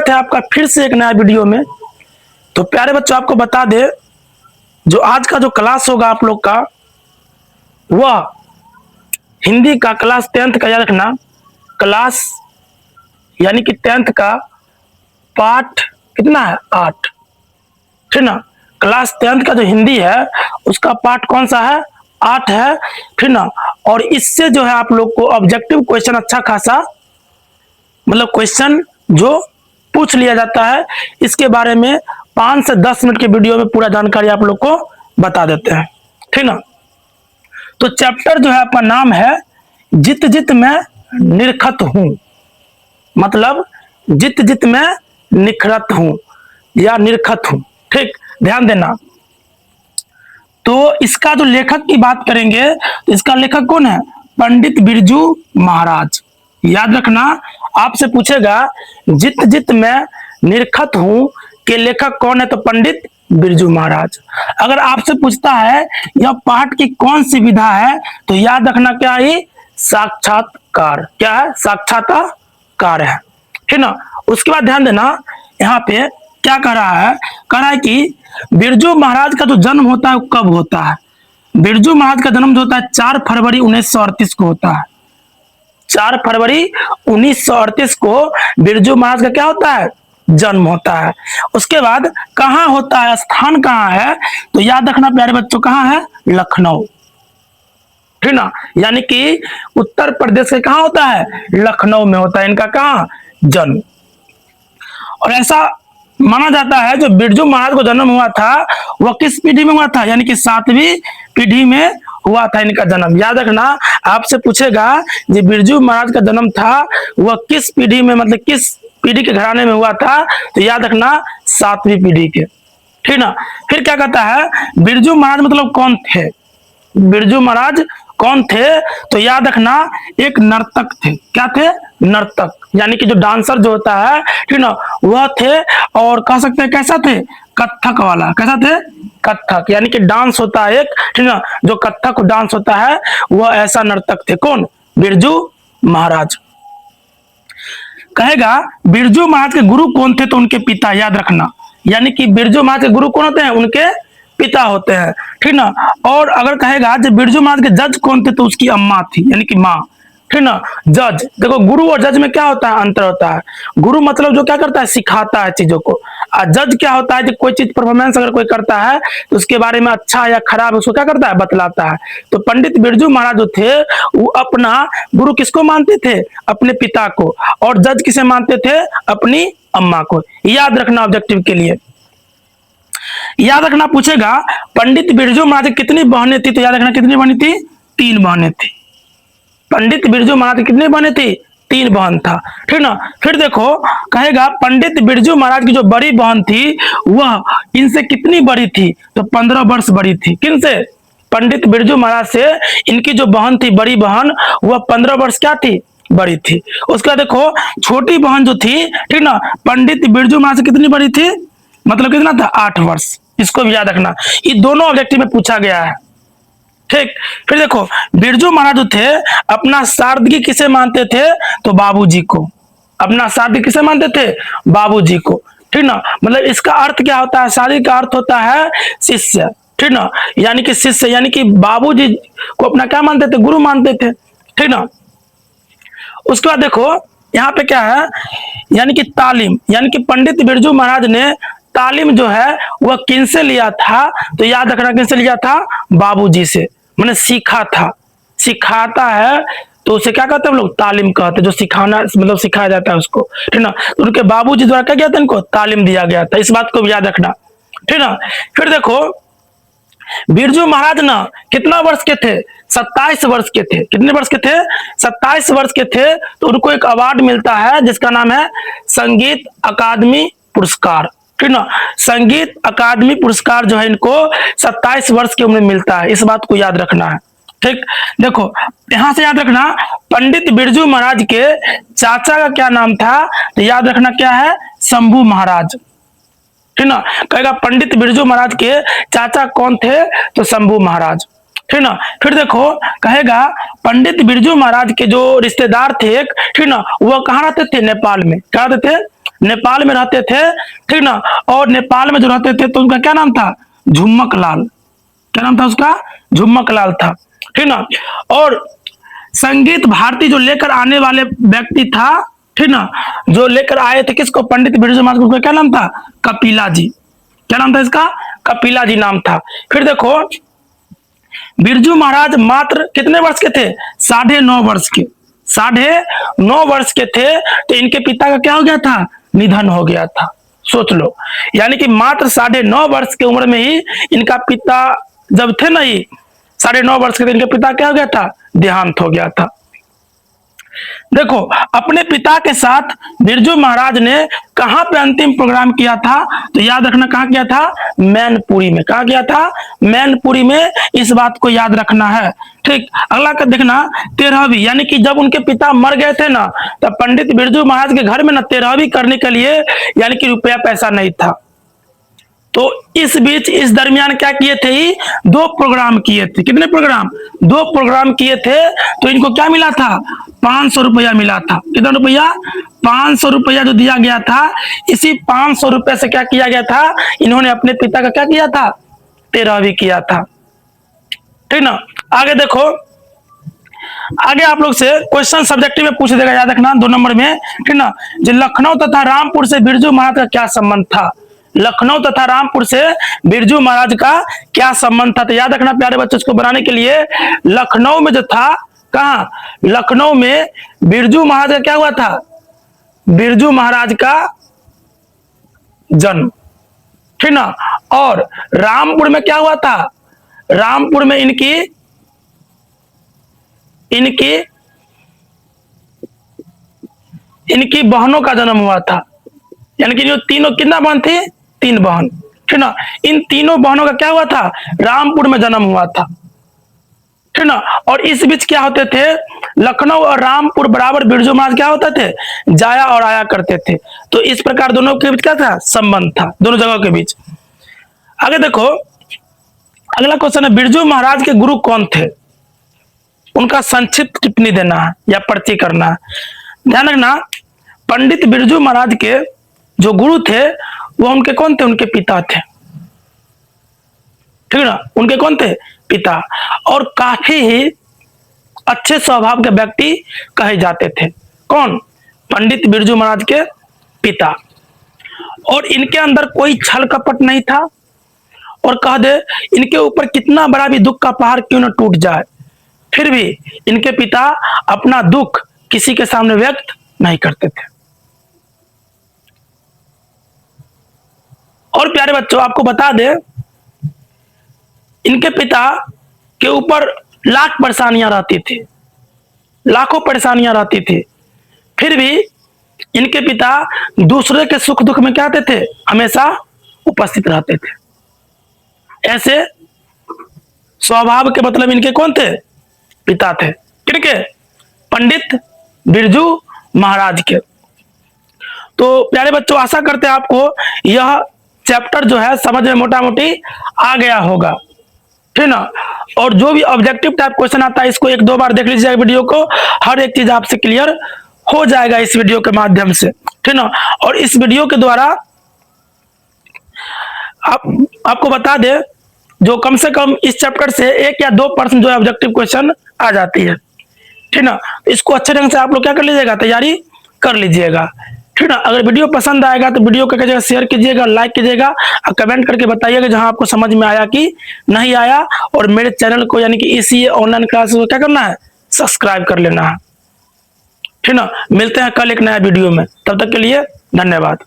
स्वागत है आपका फिर से एक नया वीडियो में। तो प्यारे बच्चों, आपको बता दे, जो आज का जो क्लास होगा आप लोग का, वह हिंदी का क्लास 10th का, याद रखना, क्लास यानी कि 10th का पाठ कितना है, 8। ठीक ना। क्लास 10th का जो हिंदी है उसका पाठ कौन सा है, 8 है। ठीक ना। और इससे जो है आप लोग को ऑब्जेक्टिव क्वेश्चन अच्छा खासा, मतलब क्वेश्चन जो पूछ लिया जाता है, इसके बारे में 5 से 10 मिनट के वीडियो में पूरा जानकारी आप लोग को बता देते हैं। ठीक ना। तो चैप्टर जो है आपका नाम है जित जित मैं निरखत हूं, मतलब जित जित मैं निखरत हूं या निरखत हूं। ठीक, ध्यान देना। तो इसका जो लेखक की बात करेंगे तो इसका लेखक कौन है, पंडित बिरजू महाराज। याद रखना, आपसे पूछेगा जित जित मैं निरखत हूं के लेखक कौन है, तो पंडित बिरजू महाराज। अगर आपसे पूछता है यह पाठ की कौन सी विधा है, तो याद रखना क्या है, साक्षात्कार। क्या है, साक्षात्कार है। ठीक ना। उसके बाद ध्यान देना, यहाँ पे क्या कह रहा है, कह रहा है कि बिरजू महाराज का जो जन्म होता है वो कब होता है। बिरजू महाराज का जन्म जो होता है 4 फरवरी 1938 को होता है। 4 फरवरी 1938 को बिरजू महाराज का क्या होता है, जन्म होता है। उसके बाद कहाँ होता है, स्थान कहाँ है, तो याद रखना प्यारे बच्चों, कहाँ है, लखनऊ। ठीक ना। यानी कि उत्तर प्रदेश के कहाँ होता है, लखनऊ में होता है इनका कहाँ, जन्म। और ऐसा माना जाता है जो बिरजू महाराज को जन्म हुआ था वह किस पीढ़ी में हुआ था, यानी कि 7वीं पीढ़ी में हुआ था इनका जन्म। याद रखना, आपसे पूछेगा जो बिरजू महाराज का जन्म था वह किस पीढ़ी में, मतलब किस पीढ़ी के घराने में हुआ था, तो याद रखना 7वीं पीढ़ी के। ठीक ना। फिर क्या कहता है, बिरजू महाराज मतलब कौन थे, बिरजू महाराज कौन थे, तो याद रखना एक नर्तक थे। क्या थे, नर्तक, यानी कि जो डांसर जो होता है, ठीक ना, वह थे। और कह सकते हैं कैसा थे, कथक वाला। कैसा थे, कथक, यानी कि डांस होता है एक, ठीक ना, जो कथक डांस होता है वह ऐसा नर्तक थे। कौन, बिरजू महाराज। कहेगा बिरजू महाराज के गुरु कौन थे, तो उनके पिता। याद रखना, यानी कि बिरजू महाराज के गुरु कौन होते हैं, उनके पिता होते हैं। ठीक ना। और अगर कहेगा जब बिरजू महाराज के जज कौन थे, तो उसकी अम्मा थी, यानी कि माँ। ठीक ना। जज, देखो गुरु और जज में क्या होता है, अंतर होता है। गुरु मतलब जो क्या करता है, सिखाता है चीजों को। और जज क्या होता है, जब कोई चीज परफॉर्मेंस अगर कोई करता है तो उसके बारे में अच्छा या खराब उसको क्या करता है, बतलाता है। तो पंडित बिरजू महाराज जो थे वो अपना गुरु किसको मानते थे, अपने पिता को। और जज किसे मानते थे, अपनी अम्मा को। याद रखना ऑब्जेक्टिव के लिए। याद रखना पूछेगा पंडित बिरजू महाराज की कितनी बहनें थी, तो याद रखना कितनी बहनें थी, 3 बहनें थी। पंडित बिरजू महाराज की कितनी बहनें थी, 3 बहन था। ठीक ना। फिर देखो कहेगा पंडित बिरजू महाराज की जो बड़ी बहन थी वह इनसे कितनी बड़ी थी, तो 15 वर्ष बड़ी थी। किन से, पंडित बिरजू महाराज से इनकी जो बहन थी, बड़ी बहन, वह 15 वर्ष क्या थी, बड़ी थी। उसका देखो छोटी बहन जो थी, ठीक ना, पंडित बिरजू महाराज से कितनी बड़ी थी, मतलब कितना था, 8 वर्ष। इसको भी याद रखना, ये दोनों ऑब्जेक्टिव में पूछा गया है। ठीक। फिर देखो बिरजू महाराज जो थे अपना सारदगी किसे मानते थे, तो बाबूजी को। अपना सारदगी किसे मानते थे, बाबूजी को। ठीक ना। मतलब इसका अर्थ क्या होता है, सारदगी का अर्थ होता है शिष्य। ठीक ना। यानी कि शिष्य, यानी कि बाबूजी को अपना क्या मानते थे, गुरु मानते थे। ठीक ना। उसके बाद देखो यहाँ पे क्या है, यानी कि तालीम, यानी कि पंडित बिरजू महाराज ने तालीम जो है वह किनसे लिया था, तो याद रखना किनसे लिया था, बाबूजी से। मैंने सीखा था, सिखाता है तो उसे क्या कहते हैं हम लोग, तालीम कहते हैं। जो सिखाना मतलब सिखाया जाता है उसको। ठीक ना। तो उनके बाबूजी द्वारा क्या किया था, इनको तालीम दिया गया था। इस बात को भी याद रखना। ठीक ना। फिर देखो बिरजू महाराज ना कितना वर्ष के थे, 27 वर्ष के थे। कितने वर्ष के थे, 27 वर्ष के थे। तो उनको एक अवार्ड मिलता है जिसका नाम है संगीत अकादमी पुरस्कार। ठीक ना। संगीत अकादमी पुरस्कार जो है इनको 27 वर्ष की उम्र में मिलता है। इस बात को याद रखना है। ठीक। देखो यहां से याद रखना पंडित बिरजू महाराज के चाचा का क्या नाम था, तो याद रखना क्या है, शंभू महाराज। ठीक ना। कहेगा पंडित बिरजू महाराज के चाचा कौन थे, तो शंभू महाराज। ठीक ना। फिर देखो कहेगा पंडित बिरजू महाराज के जो रिश्तेदार थे एक, ठीक ना, वह कहाँ रहते थे, नेपाल में। क्या रहते थे, नेपाल में रहते थे, ठीक ना। और नेपाल में जो रहते थे तो उनका क्या नाम था? झुम्मक लाल। क्या नाम था उसका? झुम्मक लाल था, ठीक ना। और संगीत भारती जो लेकर आने वाले व्यक्ति था, ठीक ना, जो लेकर आए थे किसको? पंडित बिरजू महाराज को। क्या नाम था? कपिला जी। क्या नाम था इसका? कपिला जी नाम था। फिर देखो, बिरजू महाराज मात्र कितने वर्ष के थे? 9.5 वर्ष के। 9.5 वर्ष के थे तो इनके पिता का क्या हो गया था? निधन हो गया था। सोच लो, यानी कि मात्र 9.5 वर्ष की उम्र में ही इनका पिता जब थे नहीं, 9.5 वर्ष के थे, इनके पिता क्या हो गया था? देहांत हो गया था। देखो, अपने पिता के साथ बिरजू महाराज ने कहां पे अंतिम प्रोग्राम किया था? तो याद रखना, कहां किया था? मैनपुरी में। कहां किया था? मैनपुरी में। इस बात को याद रखना है, ठीक। अगला का देखना, 13वीं, यानी कि जब उनके पिता मर गए थे ना, तब पंडित बिरजू महाराज के घर में ना 13वीं करने के लिए यानी कि रुपया पैसा नहीं था। तो इस बीच, इस दरमियान क्या किए थे? 2 प्रोग्राम किए थे। कितने प्रोग्राम? 2 प्रोग्राम किए थे। तो इनको क्या मिला था? 500 रुपया मिला था। कितना रुपया? 500 रुपया जो दिया गया था, इसी 500 रुपये से क्या किया गया था? इन्होंने अपने पिता का क्या किया था? 13वीं किया था, ठीक ना। आगे देखो, आगे आप लोग से क्वेश्चन सब्जेक्टिव में पूछ देगा, याद रखना 2 नंबर में, ठीक ना। जो लखनऊ तथा रामपुर से बिरजू महाराज का क्या संबंध था? लखनऊ तथा रामपुर से बिरजू महाराज का क्या संबंध था? तो याद रखना प्यारे बच्चों, इसको बनाने के लिए लखनऊ में जो था, कहा? लखनऊ में बिरजू महाराज का क्या हुआ था? बिरजू महाराज का जन्म, ठीक ना। और रामपुर में क्या हुआ था? रामपुर में इनकी बहनों का जन्म हुआ था। यानी कि जो तीनों, कितना बहन थी? 3 बहन, ठीक ना। इन तीनों बहनों का क्या हुआ था? रामपुर में जन्म हुआ था, ठीक ना। और इस बीच क्या होते थे? लखनऊ और रामपुर बराबर बिरजू महाराज क्या होते थे? जाया और आया करते थे। तो इस प्रकार दोनों के बीच क्या था? संबंध था, दोनों जगह के बीच। आगे देखो, अगला क्वेश्चन है, बिरजू महाराज के गुरु कौन थे? उनका संक्षिप्त टिप्पणी देना है या पर्ची करना है। ध्यान रखना, पंडित बिरजू महाराज के जो गुरु थे वो उनके कौन थे? उनके पिता थे, ठीक है ना। उनके कौन थे? पिता। और काफी ही अच्छे स्वभाव के व्यक्ति कहे जाते थे। कौन? पंडित बिरजू महाराज के पिता। और इनके अंदर कोई छल कपट नहीं था। और कह दे, इनके ऊपर कितना बड़ा भी दुख का पहाड़ क्यों न टूट जाए, फिर भी इनके पिता अपना दुख किसी के सामने व्यक्त नहीं करते थे। और प्यारे बच्चों, आपको बता दे, इनके पिता के ऊपर लाख परेशानियां रहती थी, लाखों परेशानियां रहती थी, फिर भी इनके पिता दूसरे के सुख दुख में क्या आते थे? हमेशा उपस्थित रहते थे। ऐसे स्वभाव के मतलब इनके कौन थे? पिता थे। किनके? पंडित बिरजू महाराज के। तो प्यारे बच्चों, आशा करते हैं आपको यह चैप्टर जो है समझ में मोटा मोटी आ गया होगा, ठीक ना। और जो भी ऑब्जेक्टिव टाइप क्वेश्चन आता है, इसको 1-2 बार देख लीजिएगा वीडियो को, हर एक चीज आपसे क्लियर हो जाएगा इस वीडियो के माध्यम से, ठीक ना। और इस वीडियो के द्वारा आपको बता दे, जो कम से कम इस चैप्टर से 1 या 2% जो है ऑब्जेक्टिव क्वेश्चन आ जाती है, ठीक ना। इसको अच्छे ढंग से आप लोग क्या कर लीजिएगा? तैयारी कर लीजिएगा, ठीक ना। अगर वीडियो पसंद आएगा तो वीडियो को कीजिएगा शेयर कीजिएगा, लाइक कीजिएगा और कमेंट करके बताइएगा जहां आपको समझ में आया कि नहीं आया। और मेरे चैनल को यानी कि ECA ऑनलाइन क्लास को क्या करना है? सब्सक्राइब कर लेना है, ठीक ना। मिलते हैं कल एक नया वीडियो में, तब तक के लिए धन्यवाद।